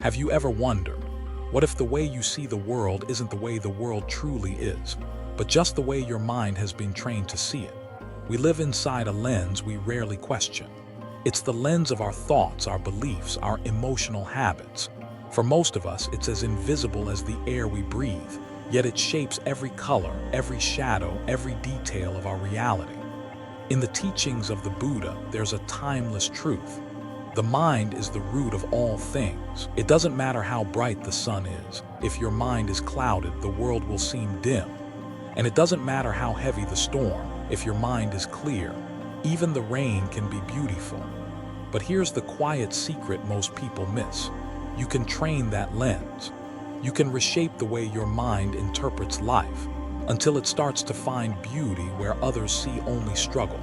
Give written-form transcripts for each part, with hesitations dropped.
Have you ever wondered, what if the way you see the world isn't the way the world truly is, but just the way your mind has been trained to see it? We live inside a lens we rarely question. It's the lens of our thoughts, our beliefs, our emotional habits. For most of us, it's as invisible as the air we breathe, yet it shapes every color, every shadow, every detail of our reality. In the teachings of the Buddha, there's a timeless truth. The mind is the root of all things. It doesn't matter how bright the sun is. If your mind is clouded, the world will seem dim. And it doesn't matter how heavy the storm. If your mind is clear, even the rain can be beautiful. But here's the quiet secret most people miss. You can train that lens. You can reshape the way your mind interprets life until it starts to find beauty where others see only struggle.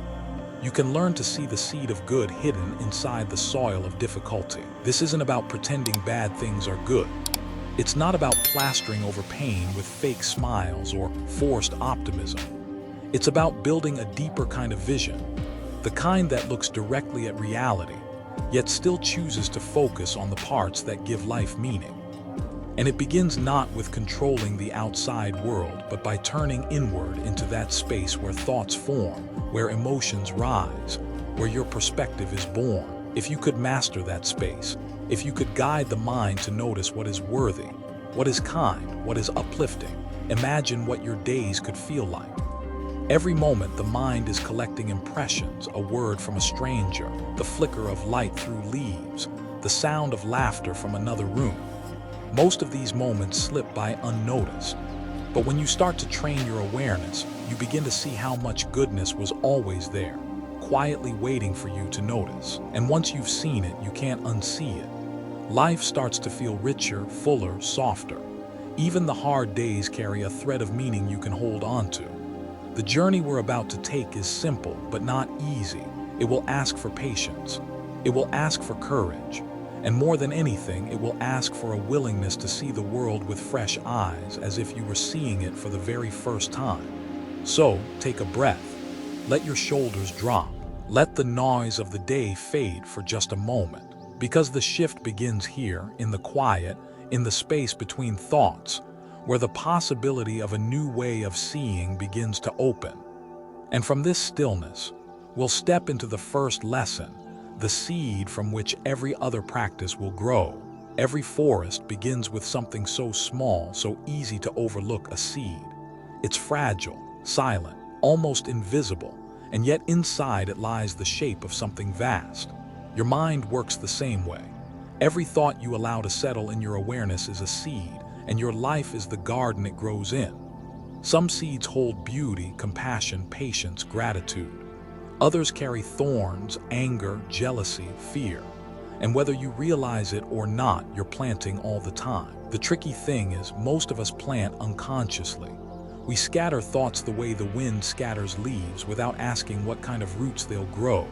You can learn to see the seed of good hidden inside the soil of difficulty. This isn't about pretending bad things are good. It's not about plastering over pain with fake smiles or forced optimism. It's about building a deeper kind of vision, the kind that looks directly at reality, yet still chooses to focus on the parts that give life meaning. And it begins not with controlling the outside world, but by turning inward into that space where thoughts form, where emotions rise, where your perspective is born. If you could master that space, if you could guide the mind to notice what is worthy, what is kind, what is uplifting, imagine what your days could feel like. Every moment the mind is collecting impressions, a word from a stranger, the flicker of light through leaves, the sound of laughter from another room. Most of these moments slip by unnoticed. But when you start to train your awareness, you begin to see how much goodness was always there, quietly waiting for you to notice. And once you've seen it, you can't unsee it. Life starts to feel richer, fuller, softer. Even the hard days carry a thread of meaning you can hold on to. The journey we're about to take is simple, but not easy. It will ask for patience. It will ask for courage. And more than anything, it will ask for a willingness to see the world with fresh eyes, as if you were seeing it for the very first time. So, take a breath. Let your shoulders drop. Let the noise of the day fade for just a moment. Because the shift begins here, in the quiet, in the space between thoughts, where the possibility of a new way of seeing begins to open. And from this stillness, we'll step into the first lesson, the seed from which every other practice will grow. Every forest begins with something so small, so easy to overlook, a seed. It's fragile, silent, almost invisible, and yet inside it lies the shape of something vast. Your mind works the same way. Every thought you allow to settle in your awareness is a seed, and your life is the garden it grows in. Some seeds hold beauty, compassion, patience, gratitude. Others carry thorns, anger, jealousy, fear. And whether you realize it or not, you're planting all the time. The tricky thing is, most of us plant unconsciously. We scatter thoughts the way the wind scatters leaves without asking what kind of roots they'll grow.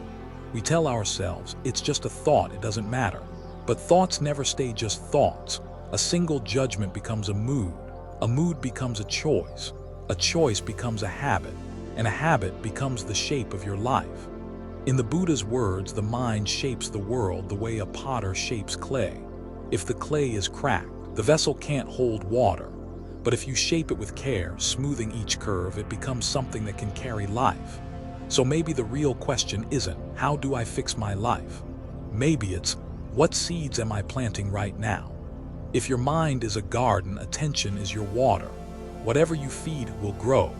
We tell ourselves, it's just a thought, it doesn't matter. But thoughts never stay just thoughts. A single judgment becomes a mood becomes a choice becomes a habit, and a habit becomes the shape of your life. In the Buddha's words, the mind shapes the world the way a potter shapes clay. If the clay is cracked, the vessel can't hold water. But if you shape it with care, smoothing each curve, it becomes something that can carry life. So maybe the real question isn't, how do I fix my life? Maybe it's, what seeds am I planting right now? If your mind is a garden, attention is your water. Whatever you feed will grow.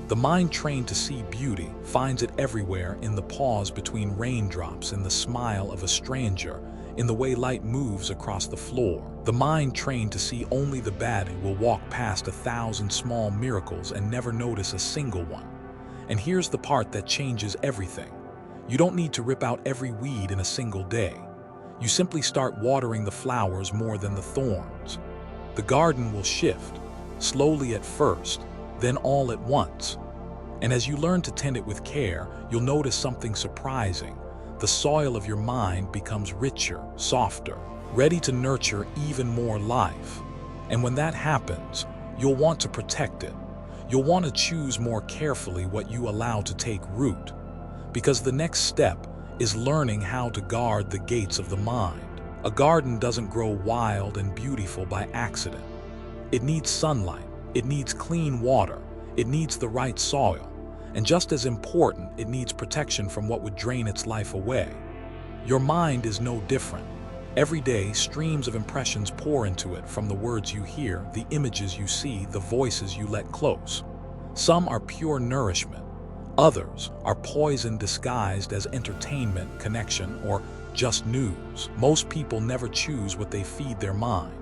The mind trained to see beauty finds it everywhere, in the pause between raindrops, in the smile of a stranger, in the way light moves across the floor. The mind trained to see only the bad will walk past 1,000 small miracles and never notice a single one. And here's the part that changes everything. You don't need to rip out every weed in a single day. You simply start watering the flowers more than the thorns. The garden will shift, slowly at first, then all at once. And as you learn to tend it with care, you'll notice something surprising. The soil of your mind becomes richer, softer, ready to nurture even more life. And when that happens, you'll want to protect it. You'll want to choose more carefully what you allow to take root. Because the next step is learning how to guard the gates of the mind. A garden doesn't grow wild and beautiful by accident. It needs sunlight, it needs clean water, it needs the right soil, and just as important, it needs protection from what would drain its life away. Your mind is no different. Every day, streams of impressions pour into it, from the words you hear, the images you see, the voices you let close. Some are pure nourishment. Others are poison disguised as entertainment, connection, or just news. Most people never choose what they feed their mind.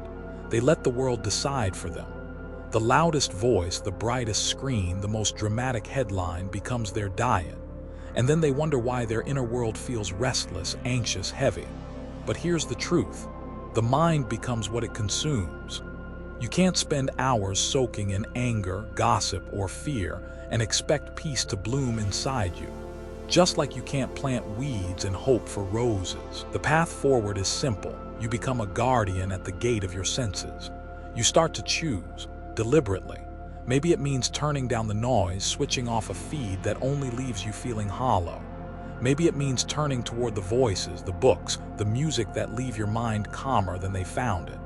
They let the world decide for them. The loudest voice, the brightest screen, the most dramatic headline becomes their diet. And then they wonder why their inner world feels restless, anxious, heavy. But here's the truth. The mind becomes what it consumes. You can't spend hours soaking in anger, gossip, or fear and expect peace to bloom inside you. Just like you can't plant weeds and hope for roses. The path forward is simple. You become a guardian at the gate of your senses. You start to choose, deliberately. Maybe it means turning down the noise, switching off a feed that only leaves you feeling hollow. Maybe it means turning toward the voices, the books, the music that leave your mind calmer than they found it.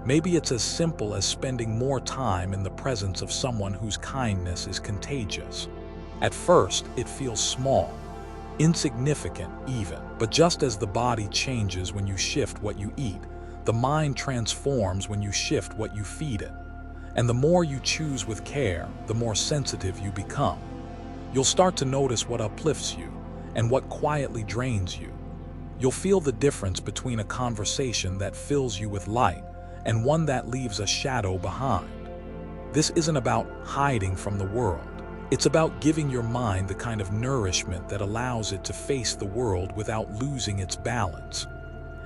Maybe it's as simple as spending more time in the presence of someone whose kindness is contagious. At first, it feels small, insignificant even. But just as the body changes when you shift what you eat, the mind transforms when you shift what you feed it. And the more you choose with care, the more sensitive you become. You'll start to notice what uplifts you and what quietly drains you. You'll feel the difference between a conversation that fills you with light and one that leaves a shadow behind. This isn't about hiding from the world. It's about giving your mind the kind of nourishment that allows it to face the world without losing its balance.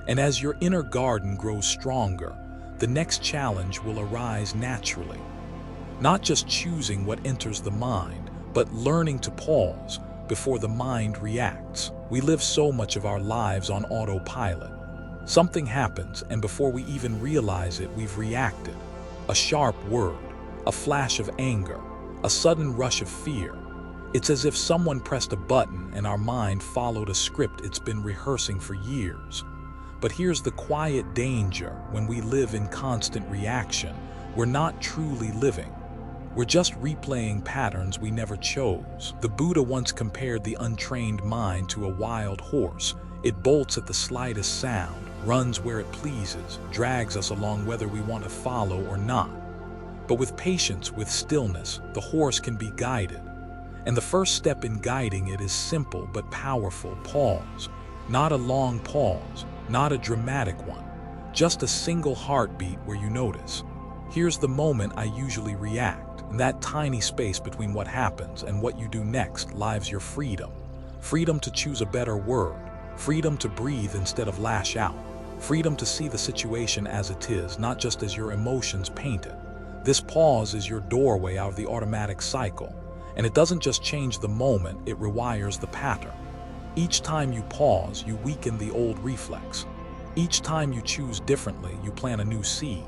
And as your inner garden grows stronger, the next challenge will arise naturally. Not just choosing what enters the mind, but learning to pause before the mind reacts. We live so much of our lives on autopilot. Something happens, and before we even realize it, we've reacted. A sharp word, a flash of anger, a sudden rush of fear. It's as if someone pressed a button and our mind followed a script it's been rehearsing for years. But here's the quiet danger: when we live in constant reaction, we're not truly living. We're just replaying patterns we never chose. The Buddha once compared the untrained mind to a wild horse. It bolts at the slightest sound, runs where it pleases, drags us along whether we want to follow or not. But with patience, with stillness, the horse can be guided. And the first step in guiding it is simple but powerful: pause. Not a long pause, not a dramatic one, just a single heartbeat where you notice. Here's the moment I usually react. In that tiny space between what happens and what you do next lies your freedom. Freedom to choose a better word. Freedom to breathe instead of lash out. Freedom to see the situation as it is, not just as your emotions paint it. This pause is your doorway out of the automatic cycle. And it doesn't just change the moment, it rewires the pattern. Each time you pause, you weaken the old reflex. Each time you choose differently, you plant a new seed.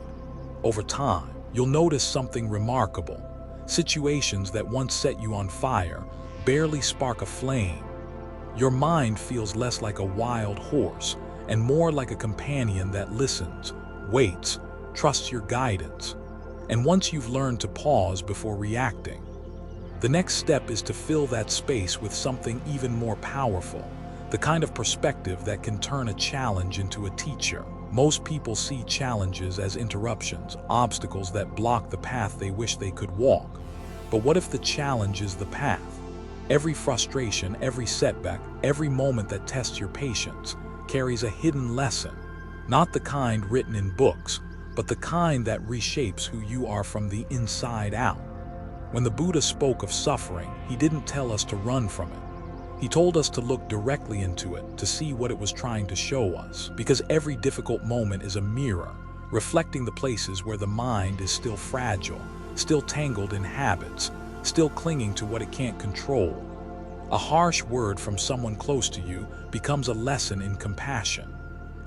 Over time, you'll notice something remarkable. Situations that once set you on fire barely spark a flame. Your mind feels less like a wild horse and more like a companion that listens, waits, trusts your guidance. And once you've learned to pause before reacting, the next step is to fill that space with something even more powerful, the kind of perspective that can turn a challenge into a teacher. Most people see challenges as interruptions, obstacles that block the path they wish they could walk. But what if the challenge is the path? Every frustration, every setback, every moment that tests your patience carries a hidden lesson, not the kind written in books, but the kind that reshapes who you are from the inside out. When the Buddha spoke of suffering, he didn't tell us to run from it. He told us to look directly into it, to see what it was trying to show us. Because every difficult moment is a mirror, reflecting the places where the mind is still fragile, still tangled in habits, still clinging to what it can't control. A harsh word from someone close to you becomes a lesson in compassion.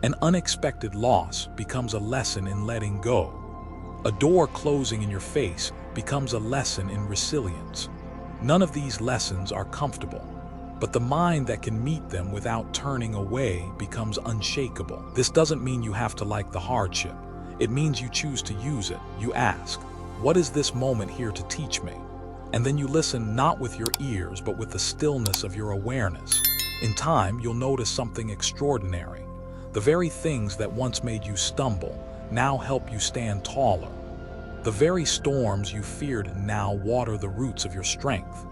An unexpected loss becomes a lesson in letting go. A door closing in your face becomes a lesson in resilience. None of these lessons are comfortable. But the mind that can meet them without turning away becomes unshakable. This doesn't mean you have to like the hardship. It means you choose to use it. You ask, what is this moment here to teach me? And then you listen not with your ears, but with the stillness of your awareness. In time, you'll notice something extraordinary. The very things that once made you stumble now help you stand taller. The very storms you feared now water the roots of your strength.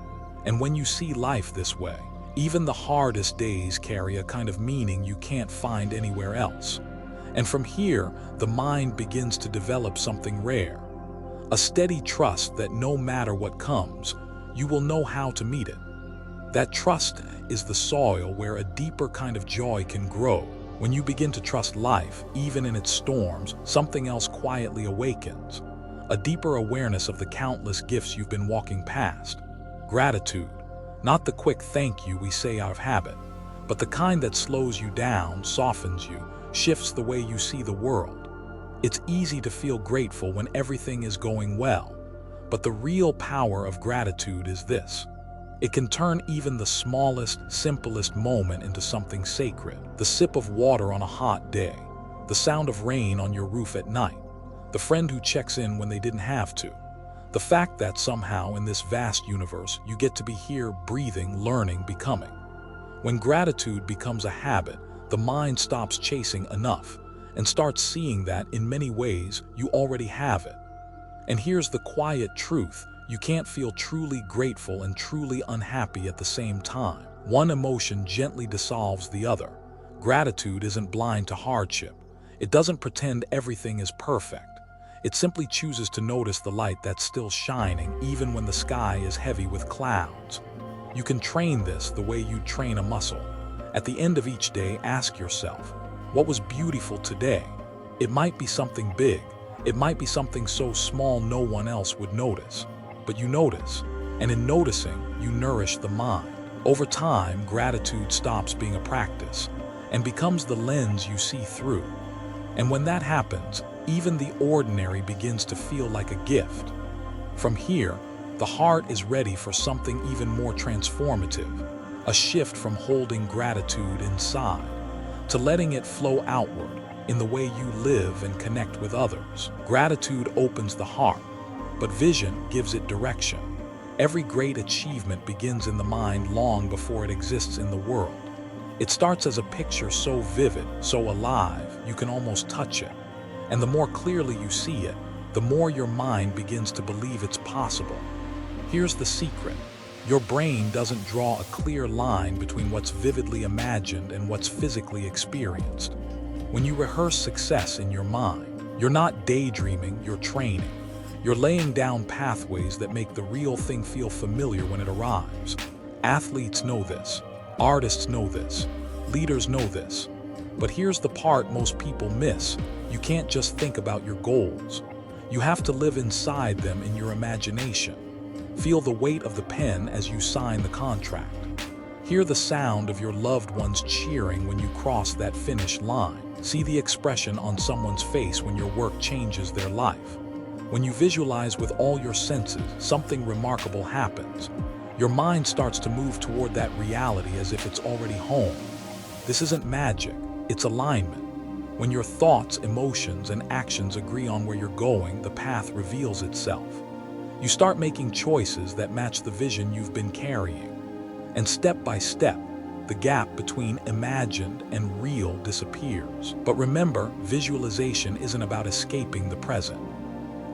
And when you see life this way, even the hardest days carry a kind of meaning you can't find anywhere else. And from here, the mind begins to develop something rare. A steady trust that no matter what comes, you will know how to meet it. That trust is the soil where a deeper kind of joy can grow. When you begin to trust life, even in its storms, something else quietly awakens. A deeper awareness of the countless gifts you've been walking past. Gratitude, not the quick thank you we say out of habit, but the kind that slows you down, softens you, shifts the way you see the world. It's easy to feel grateful when everything is going well, but the real power of gratitude is this. It can turn even the smallest, simplest moment into something sacred. The sip of water on a hot day, the sound of rain on your roof at night, the friend who checks in when they didn't have to. The fact that somehow in this vast universe you get to be here, breathing, learning, becoming. When gratitude becomes a habit, the mind stops chasing enough and starts seeing that in many ways you already have it. And here's the quiet truth. You can't feel truly grateful and truly unhappy at the same time. One emotion gently dissolves the other. Gratitude isn't blind to hardship. It doesn't pretend everything is perfect. It simply chooses to notice the light that's still shining even when the sky is heavy with clouds. You can train this the way you train a muscle. At the end of each day, ask yourself, what was beautiful today? It might be something big. It might be something so small no one else would notice. But you notice, and in noticing, you nourish the mind. Over time, gratitude stops being a practice and becomes the lens you see through. And when that happens, even the ordinary begins to feel like a gift. From here, the heart is ready for something even more transformative, a shift from holding gratitude inside to letting it flow outward in the way you live and connect with others. Gratitude opens the heart, but vision gives it direction. Every great achievement begins in the mind long before it exists in the world. It starts as a picture so vivid, so alive, you can almost touch it. And the more clearly you see it, the more your mind begins to believe it's possible. Here's the secret. Your brain doesn't draw a clear line between what's vividly imagined and what's physically experienced. When you rehearse success in your mind, you're not daydreaming, you're training. You're laying down pathways that make the real thing feel familiar when it arrives. Athletes know this. Artists know this. Leaders know this. But here's the part most people miss. You can't just think about your goals. You have to live inside them in your imagination. Feel the weight of the pen as you sign the contract. Hear the sound of your loved ones cheering when you cross that finish line. See the expression on someone's face when your work changes their life. When you visualize with all your senses, something remarkable happens. Your mind starts to move toward that reality as if it's already home. This isn't magic, it's alignment. When your thoughts, emotions, and actions agree on where you're going, the path reveals itself. You start making choices that match the vision you've been carrying. And step by step, the gap between imagined and real disappears. But remember, visualization isn't about escaping the present.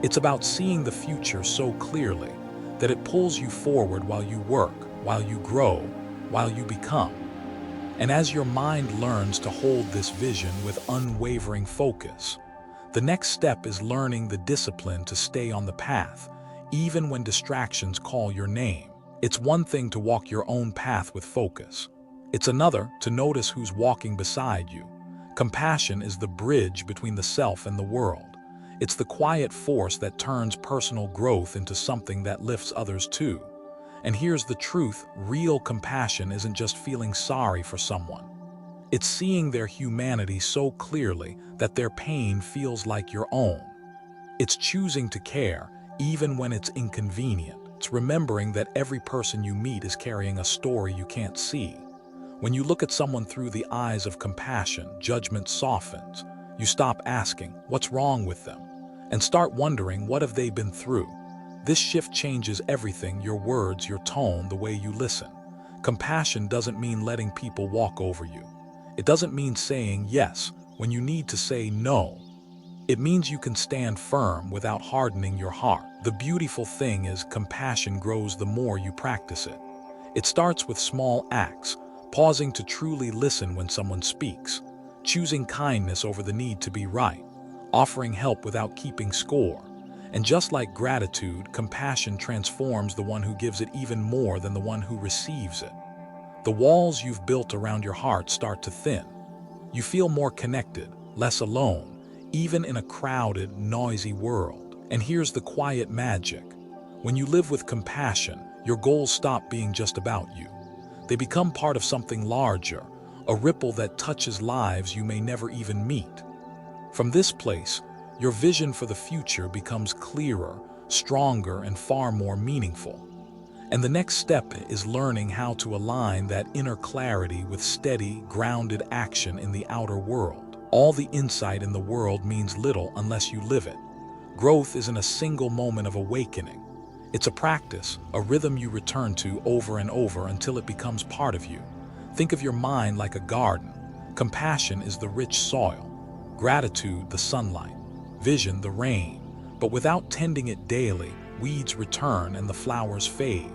It's about seeing the future so clearly that it pulls you forward while you work, while you grow, while you become. And as your mind learns to hold this vision with unwavering focus, the next step is learning the discipline to stay on the path, even when distractions call your name. It's one thing to walk your own path with focus. It's another to notice who's walking beside you. Compassion is the bridge between the self and the world. It's the quiet force that turns personal growth into something that lifts others too. And here's the truth, real compassion isn't just feeling sorry for someone. It's seeing their humanity so clearly that their pain feels like your own. It's choosing to care, even when it's inconvenient. It's remembering that every person you meet is carrying a story you can't see. When you look at someone through the eyes of compassion, judgment softens. You stop asking, "What's wrong with them?" and start wondering, "What have they been through?" This shift changes everything: your words, your tone, the way you listen. Compassion doesn't mean letting people walk over you. It doesn't mean saying yes when you need to say no. It means you can stand firm without hardening your heart. The beautiful thing is, compassion grows the more you practice it. It starts with small acts, pausing to truly listen when someone speaks, choosing kindness over the need to be right, offering help without keeping score. And just like gratitude, compassion transforms the one who gives it even more than the one who receives it. The walls you've built around your heart start to thin. You feel more connected, less alone, even in a crowded, noisy world. And here's the quiet magic. When you live with compassion, your goals stop being just about you. They become part of something larger, a ripple that touches lives you may never even meet. From this place, your vision for the future becomes clearer, stronger, and far more meaningful. And the next step is learning how to align that inner clarity with steady, grounded action in the outer world. All the insight in the world means little unless you live it. Growth isn't a single moment of awakening. It's a practice, a rhythm you return to over and over until it becomes part of you. Think of your mind like a garden. Compassion is the rich soil, gratitude the sunlight, vision the rain. But without tending it daily, weeds return and the flowers fade.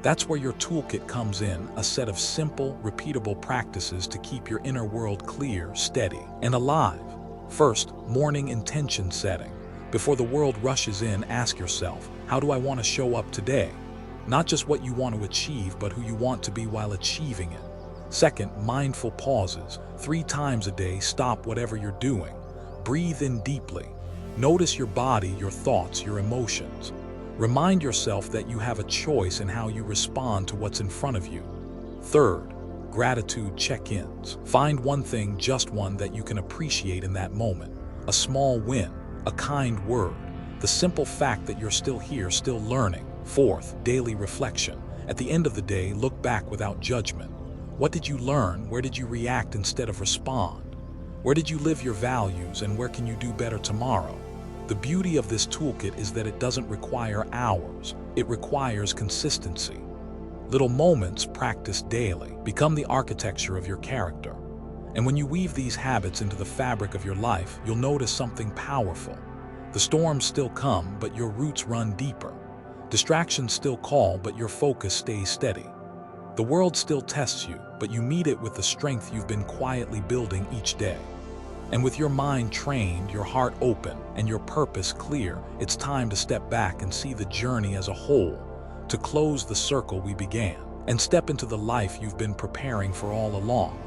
That's where your toolkit comes in, a set of simple, repeatable practices to keep your inner world clear, steady, and alive. First, morning intention setting. Before the world rushes in, ask yourself, how do I want to show up today? Not just what you want to achieve, but who you want to be while achieving it. Second, mindful pauses. 3 times a day, stop whatever you're doing. Breathe in deeply. Notice your body, your thoughts, your emotions. Remind yourself that you have a choice in how you respond to what's in front of you. Third, gratitude check-ins. Find one thing, just one, that you can appreciate in that moment. A small win, a kind word, the simple fact that you're still here, still learning. Fourth, daily reflection. At the end of the day, look back without judgment. What did you learn? Where did you react instead of respond? Where did you live your values, and where can you do better tomorrow? The beauty of this toolkit is that it doesn't require hours. It requires consistency. Little moments practiced daily become the architecture of your character. And when you weave these habits into the fabric of your life, you'll notice something powerful. The storms still come, but your roots run deeper. Distractions still call, but your focus stays steady. The world still tests you, but you meet it with the strength you've been quietly building each day. And with your mind trained, your heart open, and your purpose clear, it's time to step back and see the journey as a whole, to close the circle we began, and step into the life you've been preparing for all along.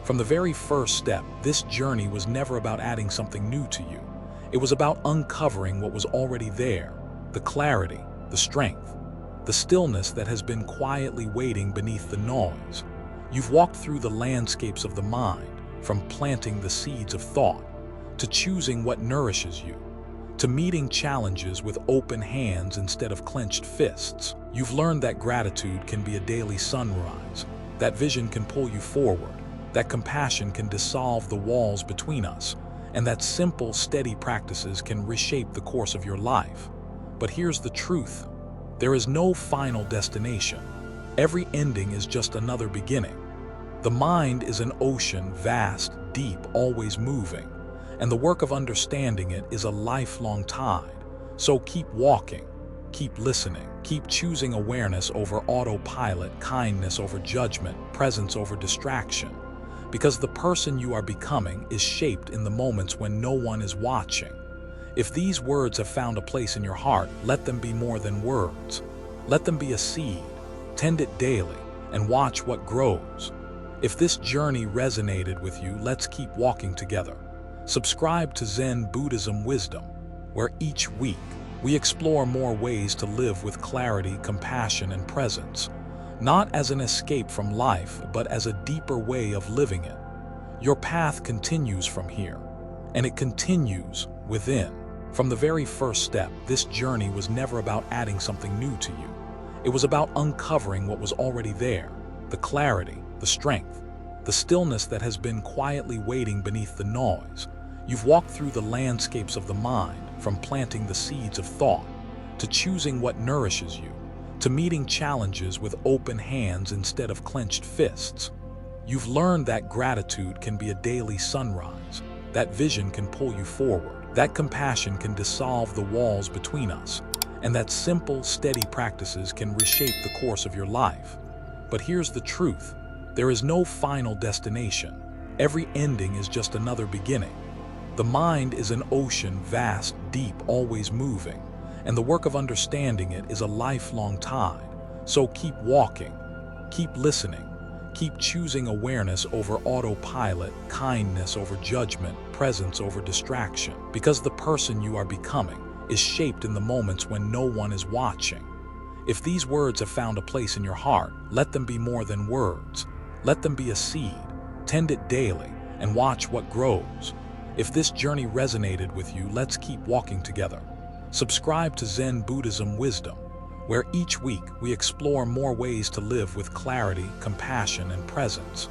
From the very first step, this journey was never about adding something new to you. It was about uncovering what was already there, the clarity, the strength, the stillness that has been quietly waiting beneath the noise. You've walked through the landscapes of the mind, from planting the seeds of thought, to choosing what nourishes you, to meeting challenges with open hands instead of clenched fists. You've learned that gratitude can be a daily sunrise, that vision can pull you forward, that compassion can dissolve the walls between us, and that simple, steady practices can reshape the course of your life. But here's the truth. There is no final destination. Every ending is just another beginning. The mind is an ocean, vast, deep, always moving, and the work of understanding it is a lifelong tide. So keep walking, keep listening, keep choosing awareness over autopilot, kindness over judgment, presence over distraction, because the person you are becoming is shaped in the moments when no one is watching. If these words have found a place in your heart, let them be more than words. Let them be a seed. Tend it daily and watch what grows. If this journey resonated with you, let's keep walking together. Subscribe to Zen Buddhism Wisdom, where each week we explore more ways to live with clarity, compassion, and presence, not as an escape from life, but as a deeper way of living it. Your path continues from here, and it continues within. From the very first step, this journey was never about adding something new to you. It was about uncovering what was already there, the clarity, the strength, the stillness that has been quietly waiting beneath the noise. You've walked through the landscapes of the mind, from planting the seeds of thought, to choosing what nourishes you, to meeting challenges with open hands instead of clenched fists. You've learned that gratitude can be a daily sunrise, that vision can pull you forward, that compassion can dissolve the walls between us, and that simple, steady practices can reshape the course of your life. But here's the truth. There is no final destination. Every ending is just another beginning. The mind is an ocean, vast, deep, always moving, and the work of understanding it is a lifelong tide. So keep walking, keep listening, keep choosing awareness over autopilot, kindness over judgment, presence over distraction, because the person you are becoming is shaped in the moments when no one is watching. If these words have found a place in your heart, let them be more than words. Let them be a seed. Tend it daily and watch what grows. If this journey resonated with you, let's keep walking together. Subscribe to Zen Buddhism Wisdom, where each week we explore more ways to live with clarity, compassion, and presence.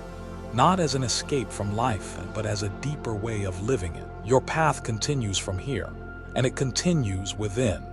Not as an escape from life, but as a deeper way of living it. Your path continues from here, and it continues within.